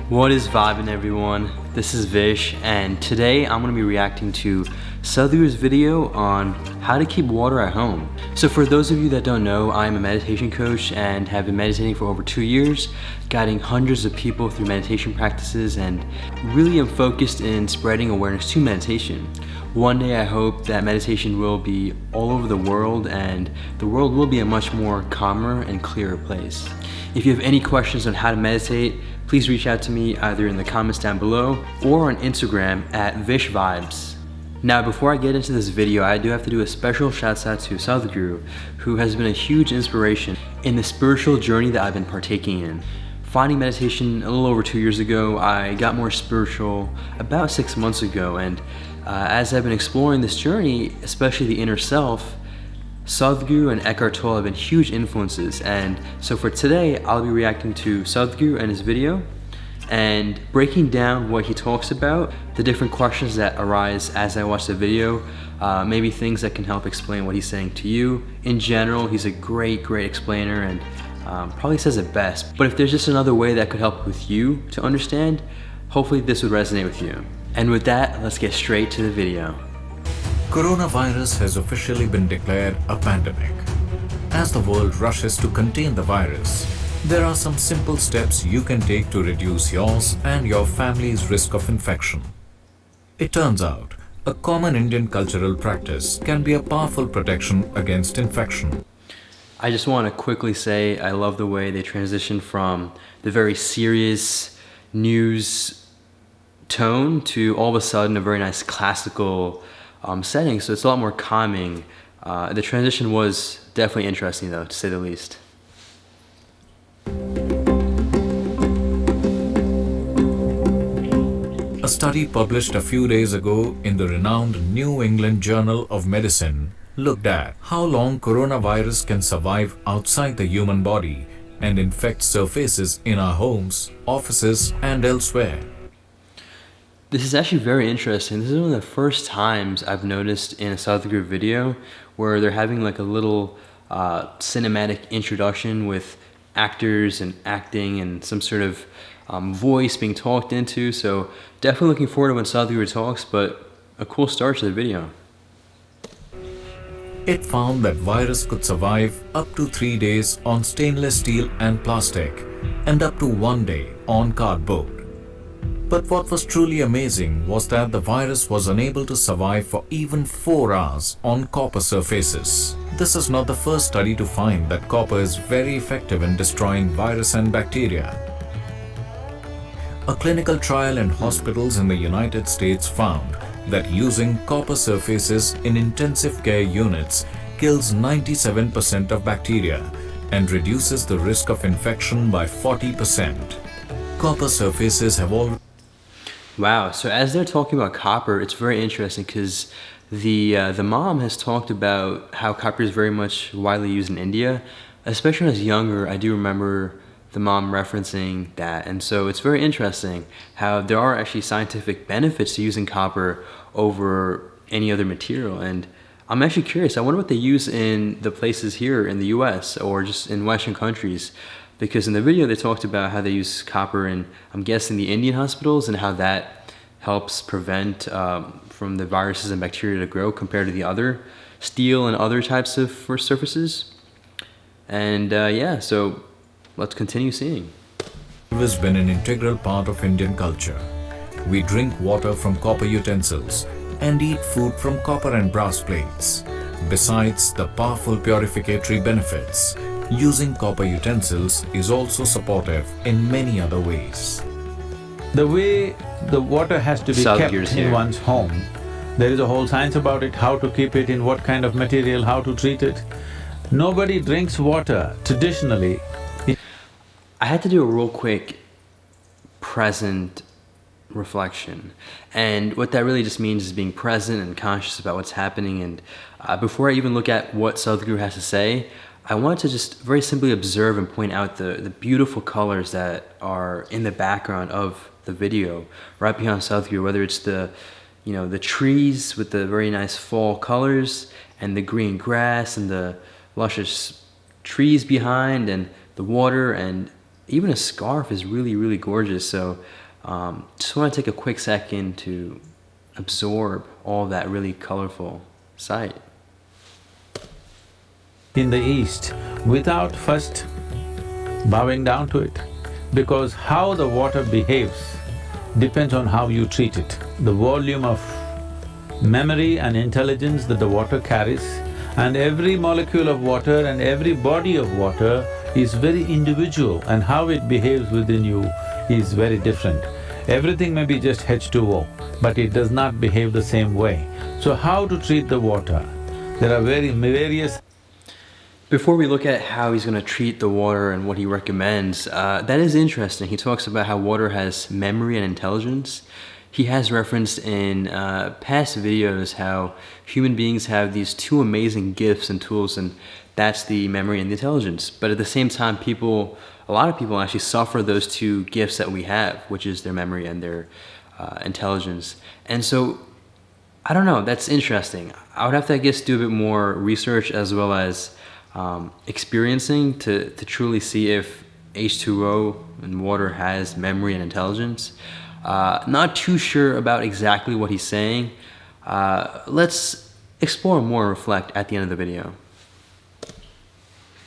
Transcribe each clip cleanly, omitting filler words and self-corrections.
What is vibin', everyone? This is Vish, and today I'm going to be reacting to Sadhguru's video on how to keep water at home. So for those of you that don't know, I'm a meditation coach and have been meditating for over 2 years, guiding hundreds of people through meditation practices, and really am focused in spreading awareness to meditation. One day I hope that meditation will be all over the world and the world will be a much more calmer and clearer place. If you have any questions on how to meditate, please reach out to me either in the comments down below or on Instagram at VishVibez. Now, before I get into this video, I do have to do a special shout out to Sadhguru, who has been a huge inspiration in the spiritual journey that I've been partaking in. Finding meditation a little over 2 years ago, I got more spiritual about 6 months ago, and as I've been exploring this journey, especially the inner self, Sadhguru and Eckhart Tolle have been huge influences, and so for today I'll be reacting to Sadhguru and his video and breaking down what he talks about, the different questions that arise as I watch the video, maybe things that can help explain what he's saying to you. In general, he's a great explainer and probably says it best, but if there's just another way that could help with you to understand, hopefully this would resonate with you. And with that, let's get straight to the video. Coronavirus has officially been declared a pandemic. As the world rushes to contain the virus, there are some simple steps you can take to reduce yours and your family's risk of infection. It turns out, a common Indian cultural practice can be a powerful protection against infection. I just want to quickly say I love the way they transition from the very serious news tone to all of a sudden a very nice classical setting, so it's a lot more calming. The transition was definitely interesting though, to say the least. A study published a few days ago in the renowned New England Journal of Medicine looked at how long coronavirus can survive outside the human body and infect surfaces in our homes, offices, and elsewhere. This is actually very interesting. This is one of the first times I've noticed in a Sadhguru video where they're having like a little cinematic introduction with actors and acting and some sort of voice being talked into. So definitely looking forward to when Sadhguru talks, but a cool start to the video. It found that virus could survive up to 3 days on stainless steel and plastic and up to 1 day on cardboard. But what was truly amazing was that the virus was unable to survive for even 4 hours on copper surfaces. This is not the first study to find that copper is very effective in destroying virus and bacteria. A clinical trial in hospitals in the United States found that using copper surfaces in intensive care units kills 97% of bacteria and reduces the risk of infection by 40%. Copper surfaces have all. Wow, so as they're talking about copper, it's very interesting because the mom has talked about how copper is very much widely used in India. Especially when I was younger, I do remember the mom referencing that, and so it's very interesting how there are actually scientific benefits to using copper over any other material. And I'm actually curious, I wonder what they use in the places here in the US or just in Western countries, because in the video they talked about how they use copper in, I'm guessing, the Indian hospitals and how that helps prevent from the viruses and bacteria to grow compared to the other steel and other types of surfaces. And yeah, so let's continue seeing. Has been an integral part of Indian culture. We drink water from copper utensils and eat food from copper and brass plates. Besides the powerful purificatory benefits, using copper utensils is also supportive in many other ways. The way the water has to be kept in one's home, there is a whole science about it, how to keep it, in what kind of material, how to treat it. Nobody drinks water traditionally. I had to do a real quick present reflection, and what that really just means is being present and conscious about what's happening. And before I even look at what Sadhguru has to say, I wanted to just very simply observe and point out the beautiful colors that are in the background of the video right behind Sadhguru, whether it's the trees with the very nice fall colors and the green grass and the luscious trees behind and the water, and even a scarf is really, really gorgeous. So just want to take a quick second to absorb all that really colorful sight. In the East, without first bowing down to it, because how the water behaves depends on how you treat it. The volume of memory and intelligence that the water carries, and every molecule of water and every body of water is very individual, and how it behaves within you is very different. Everything may be just H2O, but it does not behave the same way. So how to treat the water? There are various… Before we look at how he's going to treat the water and what he recommends, that is interesting. He talks about how water has memory and intelligence. He has referenced in past videos how human beings have these two amazing gifts and tools, and that's the memory and the intelligence. But at the same time, a lot of people actually suffer those two gifts that we have, which is their memory and their intelligence. And so, I don't know, that's interesting. I would have to, I guess, do a bit more research as well as experiencing to truly see if H2O and water has memory and intelligence. Not too sure about exactly what he's saying. Let's explore more and reflect at the end of the video.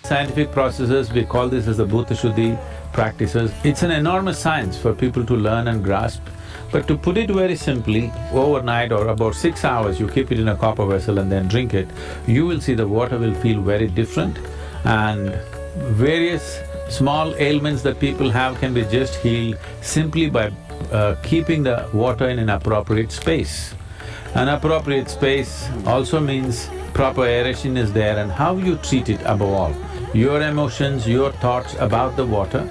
Scientific processes, we call this as the Bhuta Shuddhi practices. It's an enormous science for people to learn and grasp. But to put it very simply, overnight or about 6 hours, you keep it in a copper vessel and then drink it, you will see the water will feel very different, and various small ailments that people have can be just healed simply by keeping the water in an appropriate space. An appropriate space also means proper aeration is there, and how you treat it above all. Your emotions, your thoughts about the water,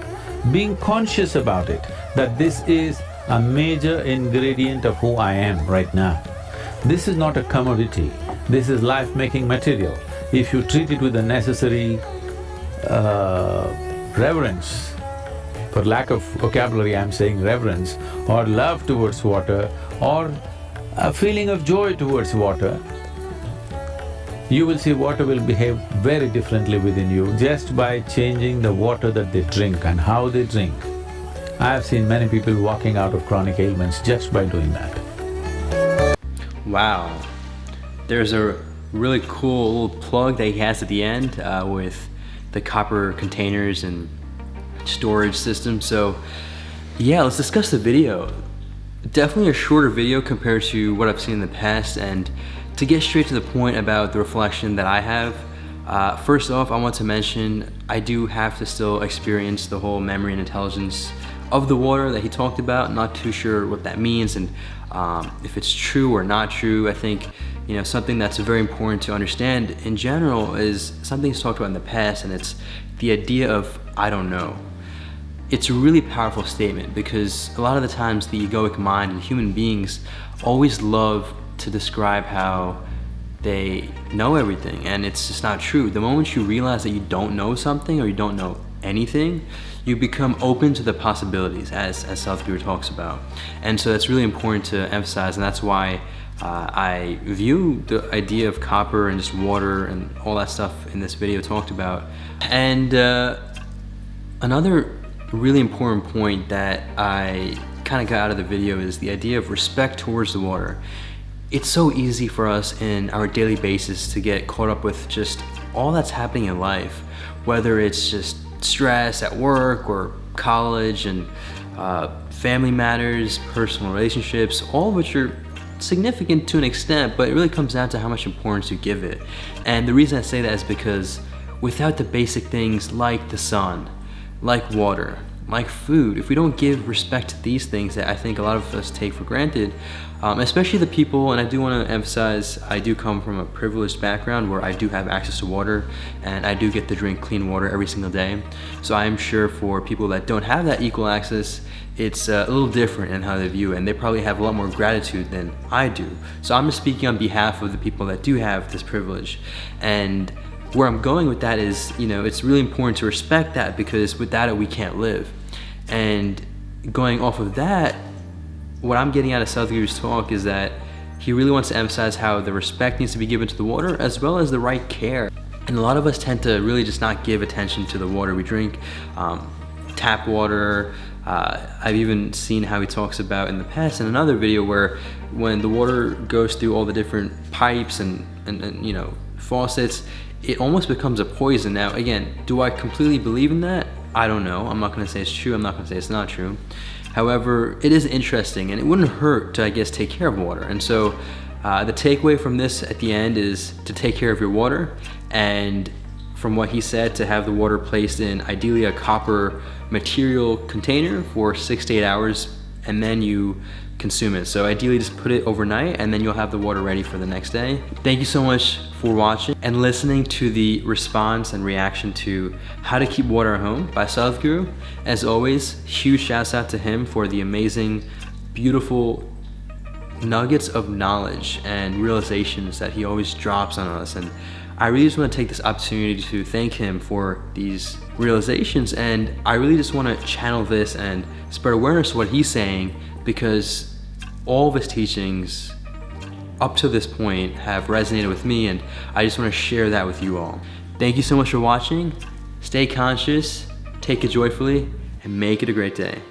being conscious about it, that this is a major ingredient of who I am right now. This is not a commodity, this is life-making material. If you treat it with the necessary reverence, for lack of vocabulary I'm saying reverence, or love towards water, or a feeling of joy towards water, you will see water will behave very differently within you just by changing the water that they drink and how they drink. I have seen many people walking out of chronic ailments just by doing that. Wow. There's a really cool little plug that he has at the end with the copper containers and storage system. So yeah, let's discuss the video. Definitely a shorter video compared to what I've seen in the past, and to get straight to the point about the reflection that I have, first off, I want to mention I do have to still experience the whole memory and intelligence of the water that he talked about. Not too sure what that means and if it's true or not true. I think, you know, something that's very important to understand in general is something he's talked about in the past, and it's the idea of I don't know. It's a really powerful statement because a lot of the times the egoic mind and human beings always love to describe how they know everything, and it's just not true. The moment you realize that you don't know something or you don't know anything, you become open to the possibilities, as Sadhguru talks about. And so that's really important to emphasize, and that's why I view the idea of copper and just water and all that stuff in this video talked about. And another really important point that I kind of got out of the video is the idea of respect towards the water. It's so easy for us in our daily basis to get caught up with just all that's happening in life, whether it's just stress at work or college and family matters, personal relationships, all of which are significant to an extent, but it really comes down to how much importance you give it. And the reason I say that is because without the basic things like the sun, like water, like food, if we don't give respect to these things that I think a lot of us take for granted, especially the people, and I do want to emphasize, I do come from a privileged background where I do have access to water and I do get to drink clean water every single day. So I am sure for people that don't have that equal access, it's a little different in how they view it, and they probably have a lot more gratitude than I do. So I'm just speaking on behalf of the people that do have this privilege. And where I'm going with that is, you know, it's really important to respect that, because without it we can't live. And going off of that, what I'm getting out of Sadhguru's talk is that he really wants to emphasize how the respect needs to be given to the water as well as the right care. And a lot of us tend to really just not give attention to the water we drink. tap water. I've even seen how he talks about in the past in another video where when the water goes through all the different pipes and you know, faucets, it almost becomes a poison. Now again, do I completely believe in that? I don't know. I'm not gonna say it's true, I'm not gonna say it's not true. However, it is interesting, and it wouldn't hurt to, I guess, take care of water. And so the takeaway from this at the end is to take care of your water, and from what he said, to have the water placed in ideally a copper material container for 6 to 8 hours, and then you consume it. So ideally just put it overnight, and then you'll have the water ready for the next day. Thank you so much for watching and listening to the response and reaction to How to Keep Water at Home by Sadhguru. As always, huge shouts out to him for the amazing, beautiful nuggets of knowledge and realizations that he always drops on us. And I really just want to take this opportunity to thank him for these realizations, and I really just want to channel this and spread awareness of what he's saying, because all of his teachings up to this point have resonated with me, and I just want to share that with you all. Thank you so much for watching. Stay conscious, take it joyfully, and make it a great day.